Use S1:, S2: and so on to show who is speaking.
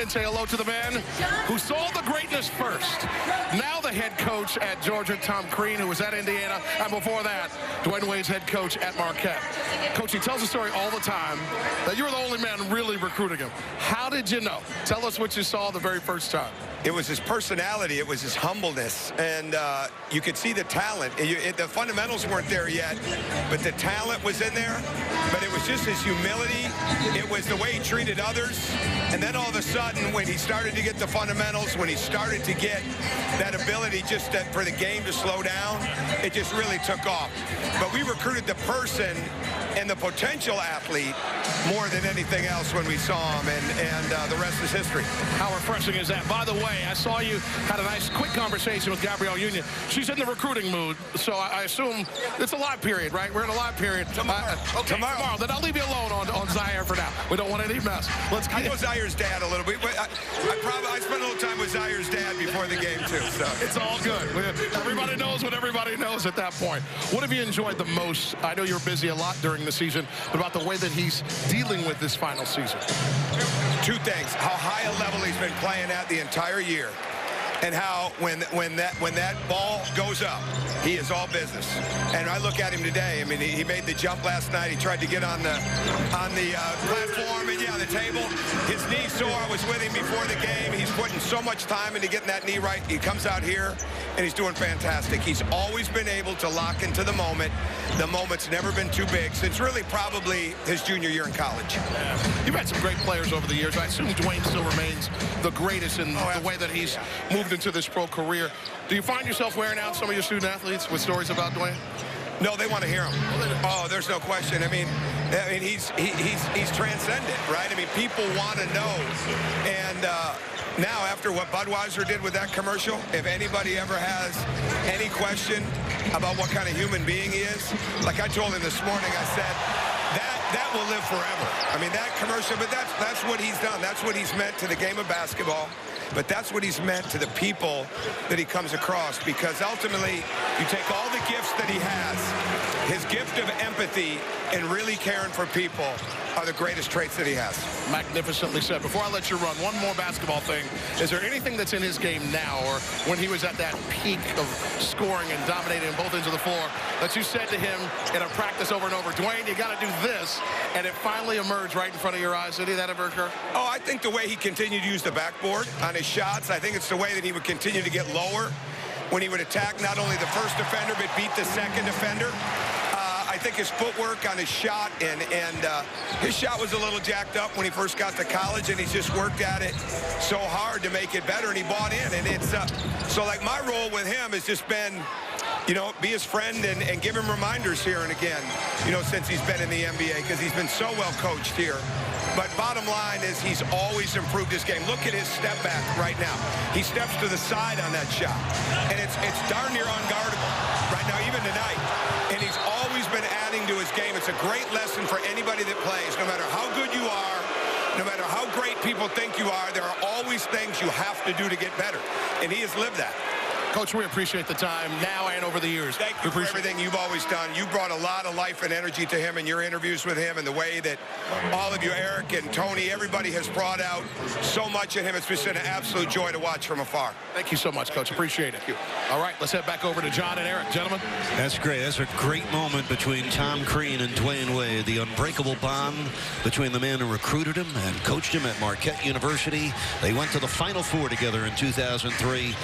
S1: and say hello to the man who saw the greatness first. Now the head coach at Georgia, Tom Crean, who was at Indiana, and before that, Dwyane Wade's head coach at Marquette. Coach, he tells the story all the time that you were the only man really recruiting him. How did you know? Tell us what you saw the very first time.
S2: It was his personality. It was his humbleness. And you could see the talent. The fundamentals weren't there yet, but the talent was in there. But it was just his humility. It was the way he treated others. And then all of a sudden, when he started to get the fundamentals, when he started to get that ability just for the game to slow down, it just really took off. But we recruited the person and the potential athlete more than anything else when we saw him, and the rest is history.
S1: How refreshing is that? By the way, I saw you had a nice quick conversation with Gabrielle Union. She's in the recruiting mood, so I assume it's a live period, right? We're in a live period.
S2: Tomorrow.
S1: Tomorrow. Then I'll leave you alone on Zaire for now. We don't want any mess.
S2: I know Zaire's dad a little bit. I spent a little time with Zaire's dad before the game, too. So
S1: it's all good. Everybody knows what everybody knows at that point. What have you enjoyed the most? I know you were busy a lot during the season, but about the way that he's dealing with this final season.
S2: Two things. How high a level he's been playing at the entire year, and how when that ball goes up, he is all business. And I look at him today. I mean, he made the jump last night. He tried to get on the platform and the table. His knee sore. I was with him before the game. He's putting so much time into getting that knee right. He comes out here and he's doing fantastic. He's always been able to lock into the moment. The moment's never been too big since really probably his junior year in college.
S1: Yeah. You've had some great players over the years. I assume Dwyane still remains the greatest in the way that he's moved into this pro career. Do you find yourself wearing out some of your student athletes with stories about Dwyane?
S2: No, they want to hear him. Oh, there's no question. I mean, he's transcendent, right? I mean, people want to know. And now, after what Budweiser did with that commercial, if anybody ever has any question about what kind of human being he is, like I told him this morning, I said, that will live forever. I mean, that commercial, but that's what he's done. That's what he's meant to the game of basketball. But that's what he's meant to the people that he comes across, because ultimately you take all the gifts that he has, his gift of empathy and really caring for people are the greatest traits that he has.
S1: Magnificently said. Before I let you run, one more basketball thing. Is there anything that's in his game now, or when he was at that peak of scoring and dominating on both ends of the floor, that you said to him in a practice over and over, Dwyane, you got to do this, and it finally emerged right in front of your eyes? Did that ever occur?
S2: Oh, I think the way he continued to use the backboard on his shots, I think it's the way that he would continue to get lower when he would attack not only the first defender, but beat the second defender. I think his footwork on his shot, and his shot was a little jacked up when he first got to college, and he's just worked at it so hard to make it better, and he bought in. And it's so, like, my role with him has just been, you know, be his friend and give him reminders here and again, you know, since he's been in the NBA, because he's been so well coached here. But bottom line is he's always improved his game. Look at his step back right now. He steps to the side on that shot, and it's darn near unguardable right now, even tonight. And he's always been adding to his game. It's a great lesson for anybody that plays. No matter how good you are, no matter how great people think you are, there are always things you have to do to get better. And he has lived that.
S1: Coach, we appreciate the time now and over the years.
S2: Thank you for everything you've always done. You brought a lot of life and energy to him in your interviews with him, and the way that all of you, Eric and Tony, everybody has brought out so much in him. It's just an absolute joy to watch from afar.
S1: Thank you so much, Coach. Appreciate it.
S2: Thank you.
S1: All right, let's head back over to John and Eric. Gentlemen.
S3: That's great. That's a great moment between Tom Crean and Dwyane Wade. The unbreakable bond between the man who recruited him and coached him at Marquette University. They went to the Final Four together in 2003.